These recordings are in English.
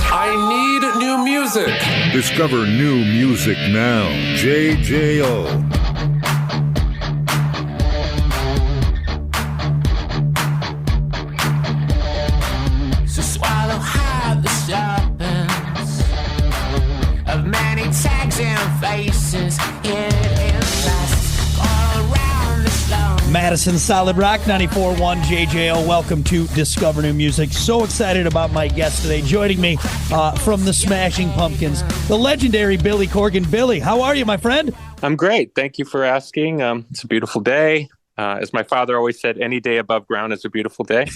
I need new music. Discover new music now. JJO. So swallow hard the serpents of many tags and faces hid in plasts all around the slum. Madison Solid Rock 94.1 JJO. Welcome to Discover New Music. So excited about my guest today. Joining me from the Smashing Pumpkins, the legendary Billy Corgan. Billy, how are you, my friend? I'm great. Thank you for asking. It's a beautiful day. As my father always said, any day above ground is a beautiful day.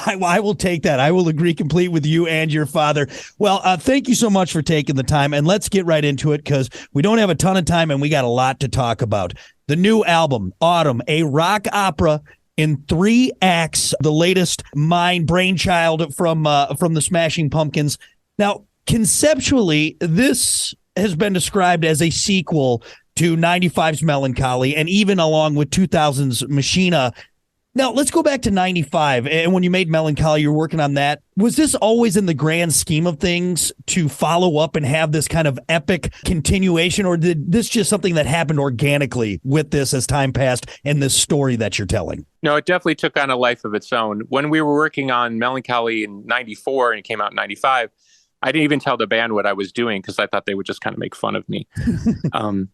I will take that. I will agree complete with you and your father. Well, thank you so much for taking the time, and let's get right into it because we don't have a ton of time and we got a lot to talk about. The new album, Atum, a rock opera in 3 acts, the latest brainchild from the Smashing Pumpkins. Now, conceptually, this has been described as a sequel to 95's Mellon Collie, and even along with 2000's Machina. Now, let's go back to 95. And when you made Mellon Collie, you're working on that. Was this always in the grand scheme of things to follow up and have this kind of epic continuation, or did this just something that happened organically with this as time passed and this story that you're telling? No, it definitely took on a life of its own. When we were working on Mellon Collie in 94 and it came out in 95, I didn't even tell the band what I was doing because I thought they would just kind of make fun of me. And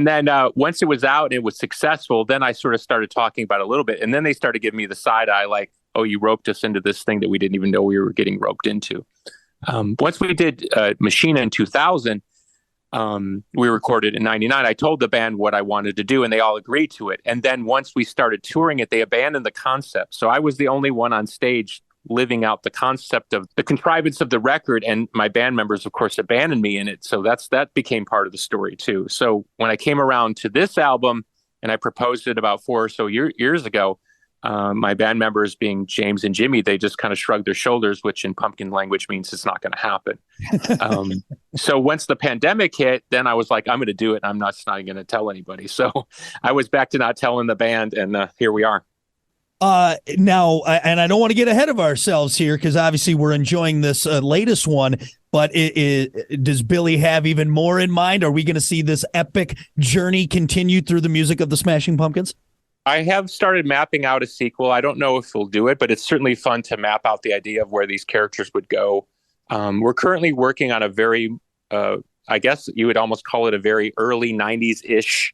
then once it was out and it was successful, then I sort of started talking about it a little bit. And then they started giving me the side eye, like, oh, you roped us into this thing that we didn't even know we were getting roped into. Once we did Machina in 2000, we recorded in 99. I told the band what I wanted to do and they all agreed to it. And then once we started touring it, they abandoned the concept. So I was the only one on stage living out the concept of the contrivance of the record, and my band members, of course, abandoned me in it. So that became part of the story too. So when I came around to this album and I proposed it about 4 or so years ago, my band members, being James and Jimmy, they just kind of shrugged their shoulders, which in pumpkin language means it's not going to happen. So once the pandemic hit, then I was like, I'm going to do it. I'm not going to tell anybody. So I was back to not telling the band, and here we are. Now, and I don't want to get ahead of ourselves here because obviously we're enjoying this latest one, but does Billy have even more in mind? Are we going to see this epic journey continue through the music of the Smashing Pumpkins? I have started mapping out a sequel. I don't know if we'll do it, but it's certainly fun to map out the idea of where these characters would go. We're currently working on a very, I guess you would almost call it a very early 90s-ish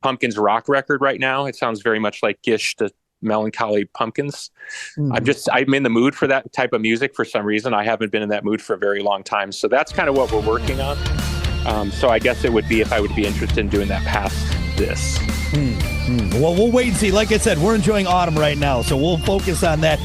Pumpkins rock record right now. It sounds very much like Gish to Mellon Collie Pumpkins. I'm in the mood for that type of music for some reason. I haven't been in that mood for a very long time. So that's kind of what we're working on. So I guess it would be if I would be interested in doing that past this. Well, we'll wait and see. Like I said, we're enjoying Atum right now, so we'll focus on that.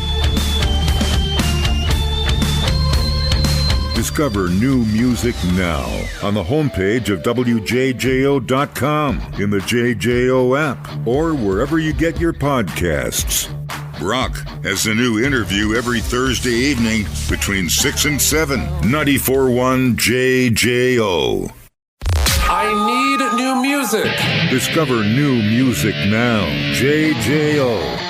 Discover new music now on the homepage of WJJO.com, in the JJO app, or wherever you get your podcasts. Brock has a new interview every Thursday evening between 6 and 7. 94.1 JJO. I need new music. Discover new music now. JJO.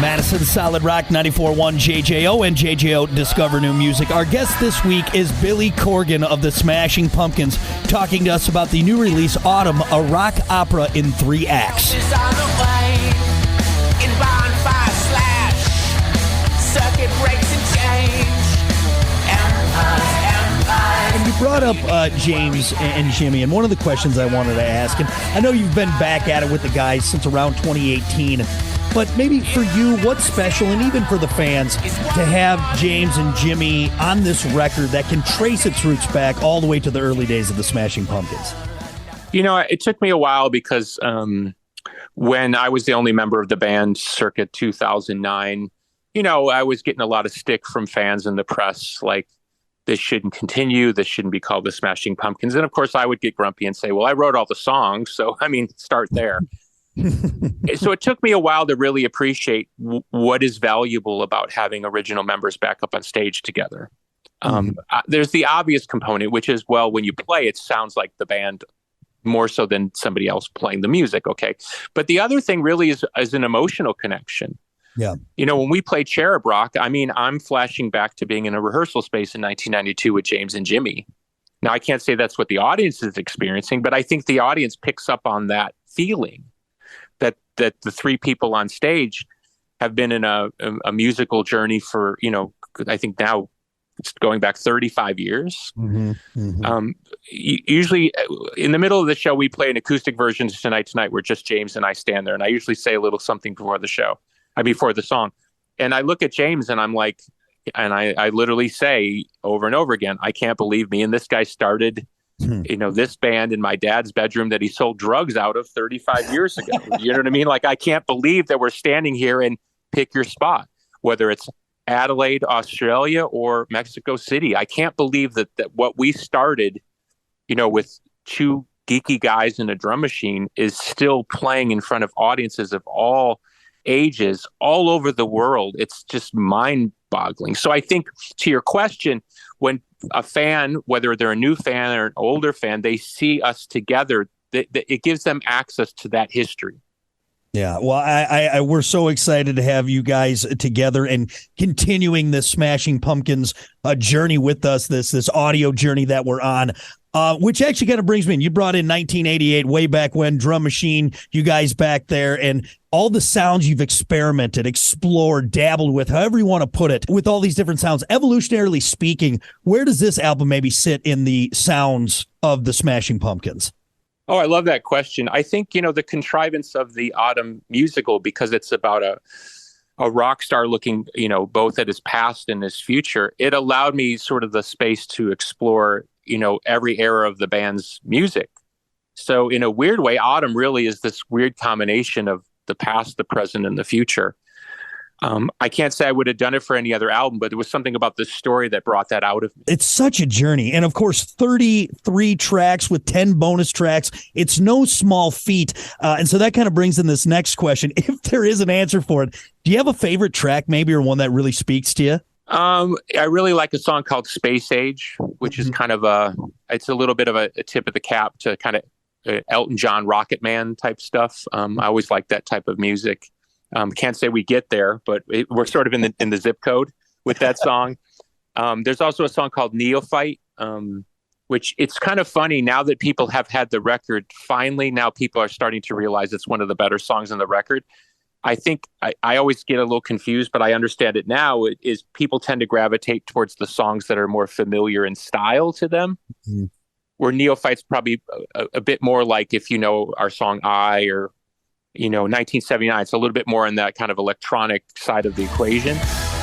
Madison Solid Rock 94.1 JJO and JJO Discover New Music. Our guest this week is Billy Corgan of the Smashing Pumpkins, talking to us about the new release, Atum, a rock opera in 3 acts. And you brought up James and Jimmy, and one of the questions I wanted to ask, and I know you've been back at it with the guys since around 2018, but maybe for you, what's special, and even for the fans, to have James and Jimmy on this record that can trace its roots back all the way to the early days of the Smashing Pumpkins? You know, it took me a while because when I was the only member of the band circa 2009, you know, I was getting a lot of stick from fans in the press, like, this shouldn't continue, this shouldn't be called the Smashing Pumpkins. And of course, I would get grumpy and say, well, I wrote all the songs, so, I mean, start there. So it took me a while to really appreciate what is valuable about having original members back up on stage together. There's the obvious component, which is, well, when you play, it sounds like the band more so than somebody else playing the music. Okay. But the other thing really is an emotional connection. Yeah. You know, when we played Cherub Rock, I mean, I'm flashing back to being in a rehearsal space in 1992 with James and Jimmy. Now, I can't say that's what the audience is experiencing, but I think the audience picks up on that feeling that the three people on stage have been in a musical journey for, you know, I think now it's going back 35 years. Usually in the middle of the show, we play an acoustic version of Tonight where just James and I stand there. And I usually say a little something before the song. And I look at James and I'm like, and I literally say over and over again, I can't believe me and this guy started, you know, this band in my dad's bedroom that he sold drugs out of 35 years ago. You know what I mean? Like, I can't believe that we're standing here and pick your spot, whether it's Adelaide, Australia, or Mexico City. I can't believe that what we started, you know, with two geeky guys and a drum machine is still playing in front of audiences of all ages all over the world. It's just mind-boggling. So I think, to your question, when a fan, whether they're a new fan or an older fan, they see us together, it gives them access to that history. Yeah, well, I we're so excited to have you guys together and continuing this Smashing Pumpkins journey with us, this audio journey that we're on, which actually kind of brings me in. You brought in 1988, way back when, drum machine, you guys back there, and all the sounds you've experimented, explored, dabbled with, however you want to put it, with all these different sounds. Evolutionarily speaking, where does this album maybe sit in the sounds of the Smashing Pumpkins? Oh, I love that question. I think, you know, the contrivance of the Atum musical, because it's about a rock star looking, you know, both at his past and his future, it allowed me sort of the space to explore, you know, every era of the band's music. So in a weird way, Atum really is this weird combination of the past, the present, and the future. I can't say I would have done it for any other album, but there was something about the story that brought that out of me. It's such a journey. And of course, 33 tracks with 10 bonus tracks. It's no small feat. And so that kind of brings in this next question. If there is an answer for it, do you have a favorite track maybe, or one that really speaks to you? I really like a song called Space Age, which is kind of it's a little bit of a tip of the cap to kind of Elton John, Rocket Man type stuff. I always like that type of music. Can't say we get there, but we're sort of in the zip code with that song. There's also a song called Neophyte, which it's kind of funny now that people have had the record. Finally, now people are starting to realize it's one of the better songs on the record. I think I always get a little confused, but I understand it now. It is people tend to gravitate towards the songs that are more familiar in style to them. Mm-hmm. Where Neophyte's probably a bit more like, if you know our song I, or, you know, 1979, it's a little bit more in that kind of electronic side of the equation.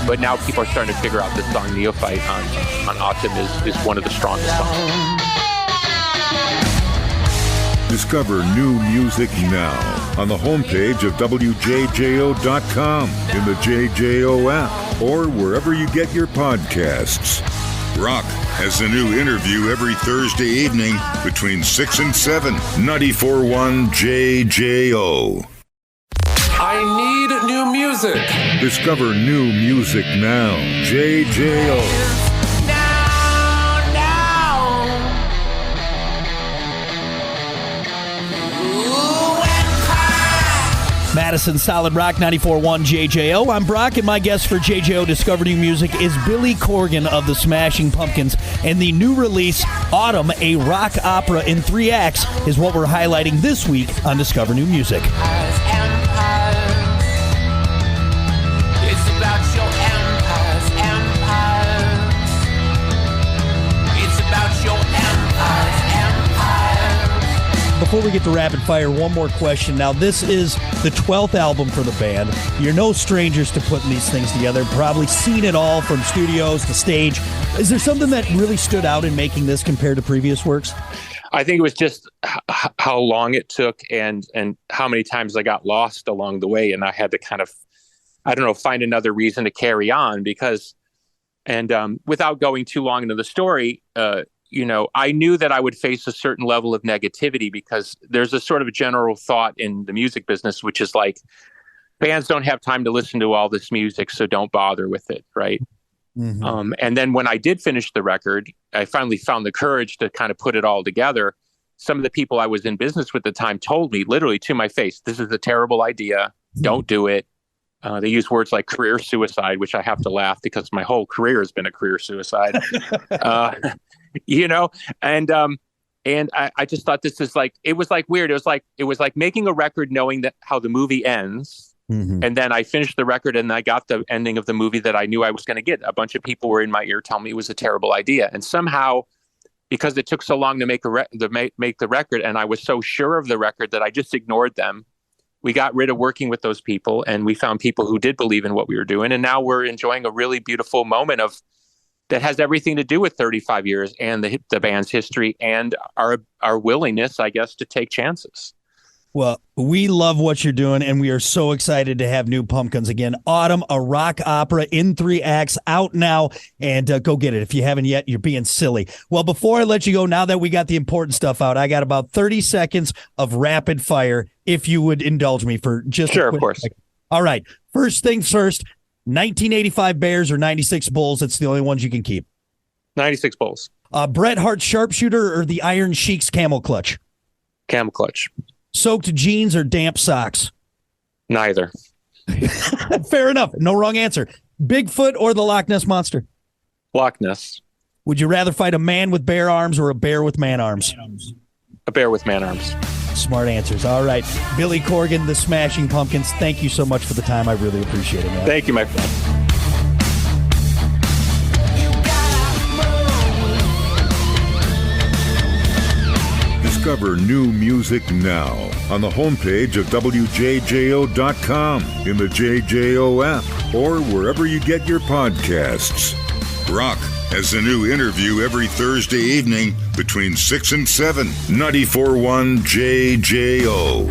But now people are starting to figure out this song Neophyte on Atum is one of the strongest songs. Discover new music now on the homepage of WJJO.com, in the JJO app, or wherever you get your podcasts. Rock has a new interview every Thursday evening between 6 and 7. 94.1 JJO. I need new music. Discover new music now. JJO. Madison Solid Rock 94.1 JJO. I'm Brock, and my guest for JJO Discover New Music is Billy Corgan of the Smashing Pumpkins. And the new release, Atum, a rock opera in 3 acts, is what we're highlighting this week on Discover New Music. Before we get to rapid fire, one more question. Now, this is the 12th album for the band. You're no strangers to putting these things together. Probably seen it all from studios to stage. Is there something that really stood out in making this compared to previous works? I think it was just how long it took and how many times I got lost along the way. And I had to kind of, find another reason to carry on because, without going too long into the story, I knew that I would face a certain level of negativity because there's a sort of a general thought in the music business, which is like, bands don't have time to listen to all this music, so don't bother with it, right? Mm-hmm. And then when I did finish the record, I finally found the courage to kind of put it all together. some of the people I was in business with at the time told me literally to my face, this is a terrible idea. Don't do it. They use words like career suicide, which I have to laugh because my whole career has been a career suicide. You know, and I just thought this is like, it was like weird. It was like making a record knowing that how the movie ends. And then I finished the record and I got the ending of the movie that I knew I was going to get. A bunch of people were in my ear telling me it was a terrible idea. And somehow, because it took so long to make the record, and I was so sure of the record that I just ignored them, we got rid of working with those people, and we found people who did believe in what we were doing. And now we're enjoying a really beautiful moment that has everything to do with 35 years and the band's history and our willingness, I guess, to take chances. Well, we love what you're doing, and we are so excited to have new Pumpkins again. Atum, a rock opera in 3 acts, out now, and go get it. If you haven't yet, you're being silly. Well, before I let you go, now that we got the important stuff out, I got about 30 seconds of rapid fire, if you would indulge me for just Sure, of course. Second. All right. First things first, 1985 Bears or 96 Bulls? It's the only ones you can keep. 96 Bulls. Bret Hart Sharpshooter or the Iron Sheik's Camel Clutch? Camel Clutch. Soaked jeans or damp socks? Neither. Fair enough. No wrong answer. Bigfoot or the Loch Ness Monster? Loch Ness. Would you rather fight a man with bare arms or a bear with man arms? A bear with man arms. Smart answers. All right. Billy Corgan, the Smashing Pumpkins, thank you so much for the time. I really appreciate it, man. Thank you, my friend. Discover new music now on the homepage of WJJO.com, in the JJO app, or wherever you get your podcasts. Brock has a new interview every Thursday evening between 6 and 7. 94.1 JJO.